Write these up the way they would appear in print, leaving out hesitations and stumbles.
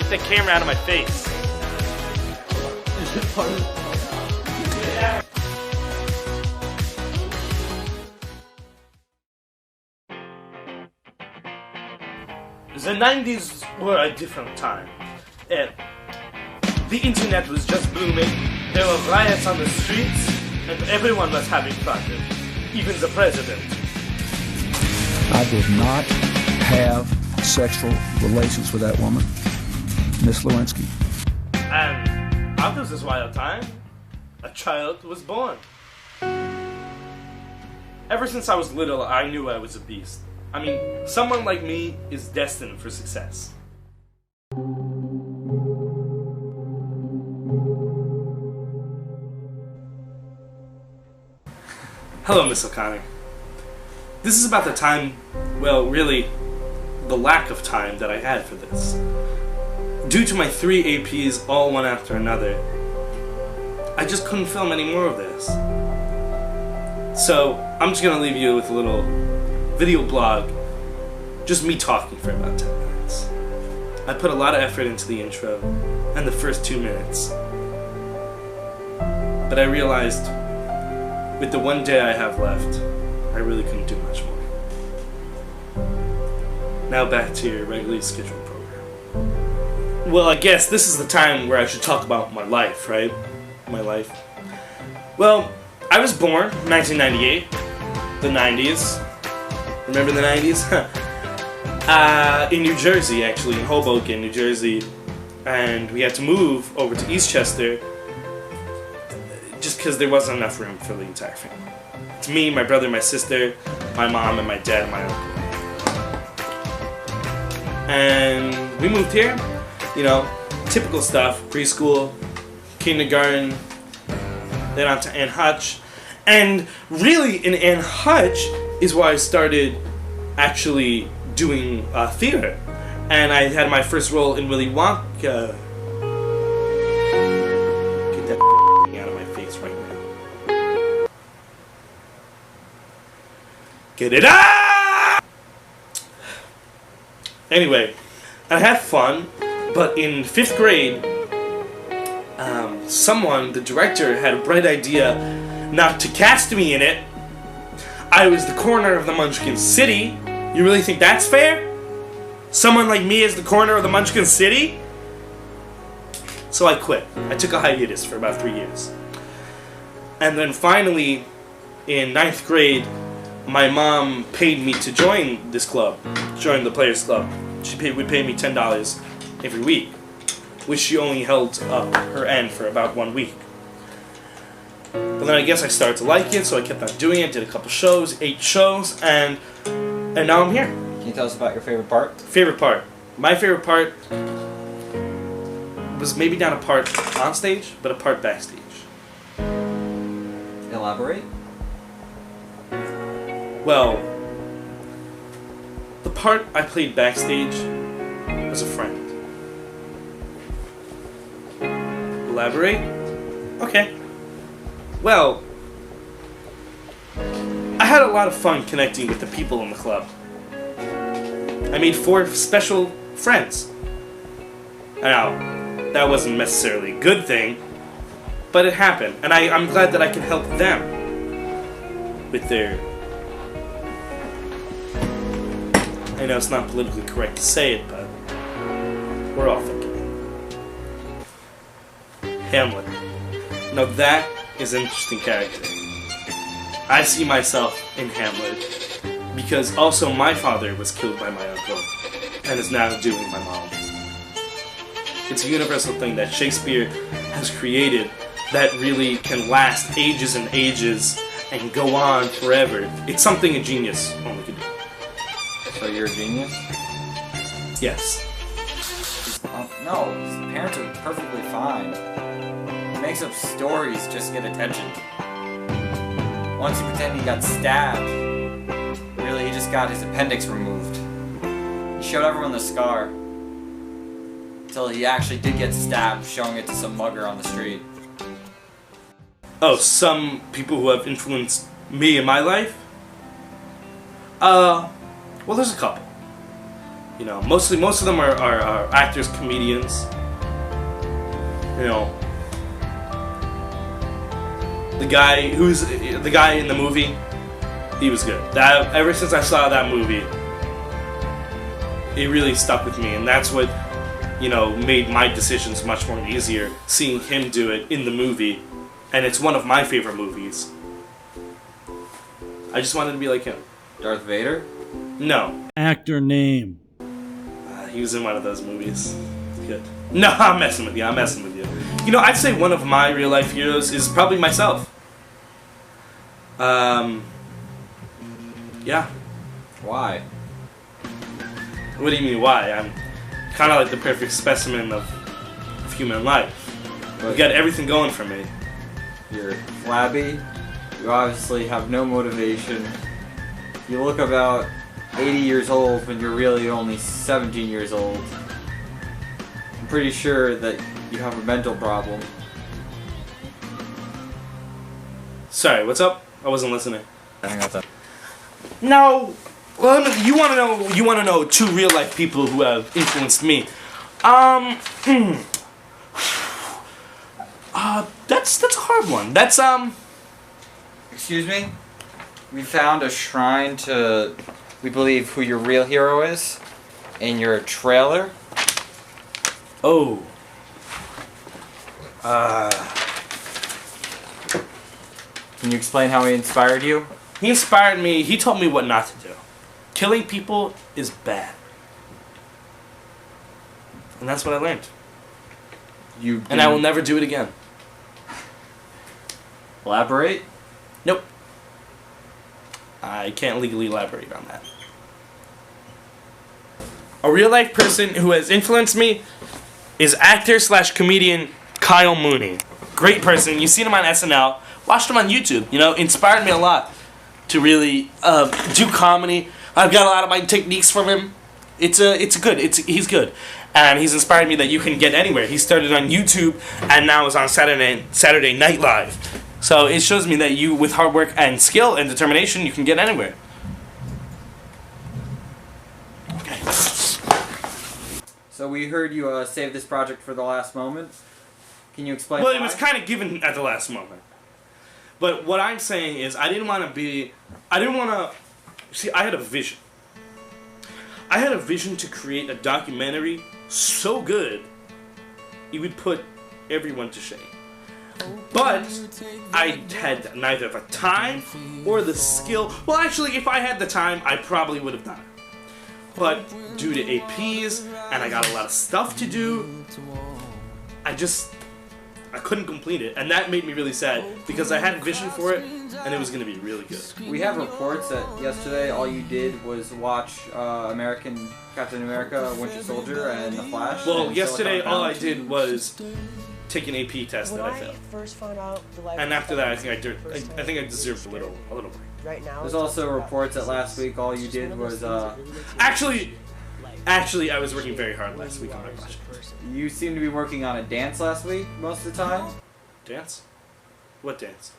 Get the camera out of my face. The 90s were a different time. The internet was just booming, there were riots on the streets, and everyone was having fun, even the president. I did not have sexual relations with that woman, Miss Lewinsky. And after this wild time, a child was born. Ever since I was little, I knew I was a beast. I mean, someone like me is destined for success. Hello, Miss O'Connor. This is about the time, well, really, the lack of time that I had for this. Due to my 3 APs, all one after another, I just couldn't film any more of this. So, I'm just gonna leave you with a little video blog, just me talking for about 10 minutes. I put a lot of effort into the intro and the first 2 minutes. But I realized, with the 1 day I have left, I really couldn't do much more. Now back to your regularly scheduled program. Well, I guess this is the time where I should talk about my life, right? My life. Well, I was born in 1998, the 90s. Remember the 90s? In New Jersey, actually, in Hoboken, New Jersey. And we had to move over to Eastchester just because there wasn't enough room for the entire family. It's me, my brother, my sister, my mom, and my dad, and my uncle. And we moved here, you know, typical stuff, preschool, kindergarten, then on to Ann Hutch. And really, in Ann Hutch is where I started actually doing theater. And I had my first role in Willy Wonka. Get that out of my face right now. Get it out! Anyway, I had fun, but in 5th grade, the director, had a bright idea not to cast me in it. I was the corner of the Munchkin City. You really think that's fair? Someone like me is the corner of the Munchkin City? So I quit. I took a hiatus for about 3 years. And then finally, in 9th grade, my mom paid me to join this club, join the Players Club. Would pay me $10 every week, which she only held up her end for about 1 week. But then I guess I started to like it, so I kept on doing it, did a couple shows, 8 shows, and now I'm here. Can you tell us about your favorite part? Favorite part. My favorite part was maybe not a part on stage, but a part backstage. Elaborate? Well, the part I played backstage was a friend. Elaborate? Okay. Well, I had a lot of fun connecting with the people in the club. I made 4 special friends. Now, that wasn't necessarily a good thing, but it happened, and I'm glad that I could help them with their... I know it's not politically correct to say it, but we're all thinking it. Hamlet. Now that is an interesting character. I see myself in Hamlet because also my father was killed by my uncle and is now doing my mom. It's a universal thing that Shakespeare has created that really can last ages and ages and go on forever. It's something a genius only could do. So you're a genius? Yes. No, his parents are perfectly fine. He makes up stories just to get attention. Once he pretended he got stabbed, really he just got his appendix removed. He showed everyone the scar. Until he actually did get stabbed, showing it to some mugger on the street. Oh, some people who have influenced me in my life? Well, there's a couple. You know, most of them are actors, comedians. You know, the guy in the movie, he was good. That ever since I saw that movie, it really stuck with me, and that's what, you know, made my decisions much more easier, seeing him do it in the movie, and it's one of my favorite movies. I just wanted to be like him. Darth Vader? No. Actor name. He was in one of those movies. Good. No, I'm messing with you. You know, I'd say one of my real life heroes is probably myself. Yeah. Why? What do you mean, why? I'm kind of like the perfect specimen of human life. You got everything going for me. You're flabby. You obviously have no motivation. You look about 80 years old when you're really only 17 years old. I'm pretty sure that you have a mental problem. Sorry, what's up? I wasn't listening. Hang on. No. Well, you want to know two real life people who have influenced me. That's a hard one. That's Excuse me? We found a shrine to, we believe, who your real hero is in your trailer. Oh. Can you explain how he inspired you? He inspired me. He told me what not to do. Killing people is bad. And that's what I learned. And I will never do it again. Elaborate? Nope. I can't legally elaborate on that. A real life person who has influenced me is actor/comedian Kyle Mooney. Great person. You've seen him on SNL. Watched him on YouTube. You know, inspired me a lot to really do comedy. I've got a lot of my techniques from him. He's good. And he's inspired me that you can get anywhere. He started on YouTube and now is on Saturday Night Live. So it shows me that you, with hard work and skill and determination, you can get anywhere. Okay. So we heard you save this project for the last moment. Can you explain Well, why? it was kind of given at the last moment. But what I'm saying is I didn't want to... See, I had a vision. I had a vision to create a documentary so good it would put everyone to shame. But I had neither the time or the skill. Well, actually, if I had the time, I probably would have done it. But due to APs, and I got a lot of stuff to do, I couldn't complete it. And that made me really sad, because I had a vision for it, and it was going to be really good. We have reports that yesterday all you did was watch Captain America, Winter Soldier, and The Flash. Well, yesterday all I did was take an AP test that I failed. And after that, I think I deserved a little break. Right now, there's also reports that last week all you did was Actually, I was working very hard last week on my project. You seem to be working on a dance last week most of the time. Dance? What dance?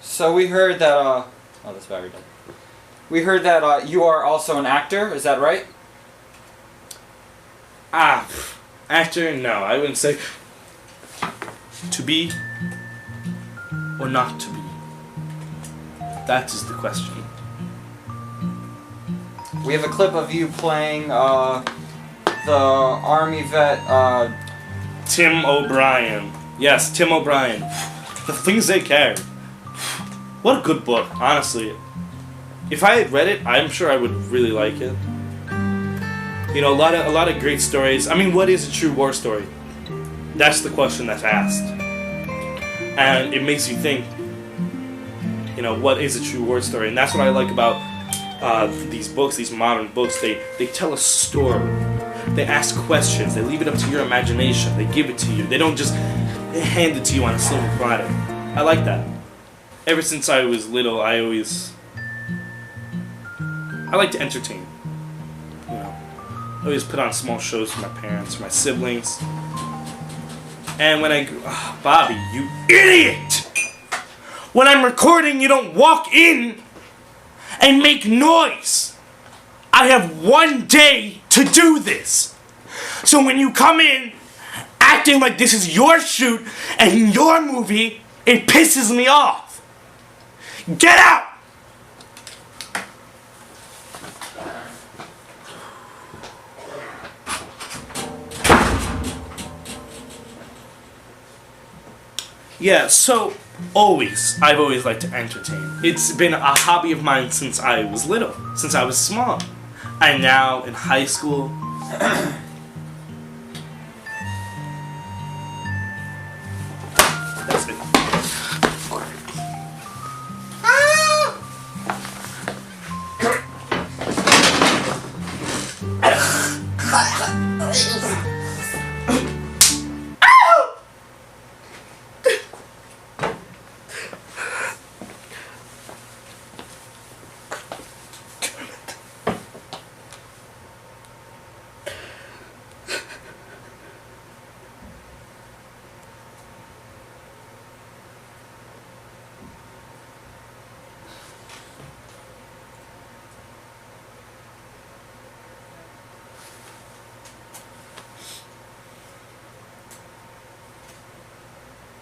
So we heard that, oh, that's battery dead. We heard that you are also an actor, is that right? Actor? No, I wouldn't say. To be or not to be? That is the question. We have a clip of you playing the Army vet, Tim O'Brien. Yes, Tim O'Brien. The things they carried. What a good book, honestly. If I had read it, I'm sure I would really like it. You know, a lot of great stories. I mean, what is a true war story? That's the question that's asked. And it makes you think, you know, what is a true war story? And that's what I like about these books, these modern books, they tell a story. They ask questions. They leave it up to your imagination. They give it to you. They don't just hand it to you on a silver platter. I like that. Ever since I was little, I like to entertain. You know, I always put on small shows for my parents, for my siblings. And when Bobby, you idiot! When I'm recording, you don't walk in and make noise. I have one day to do this. So when you come in acting like this is your shoot and your movie, it pisses me off. Get out! Yeah, so I've always liked to entertain. It's been a hobby of mine since I was little, since I was small. And now in high school, that's it.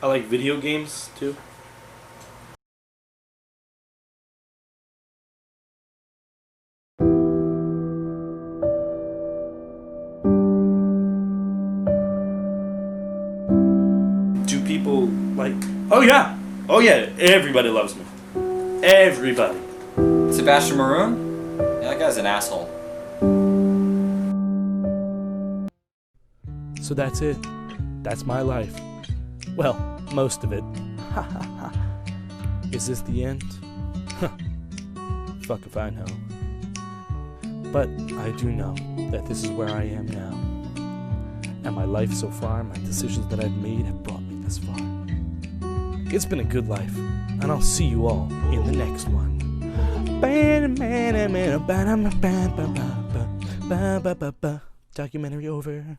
I like video games too. Do people like... Oh yeah, everybody loves me. Everybody. Sebastian Maroun? Yeah, that guy's an asshole. So that's it. That's my life. Well, most of it. Is this the end? Fuck if I know. But I do know that this is where I am now. And my life so far, my decisions that I've made have brought me this far. It's been a good life, and I'll see you all in the next one. Documentary over.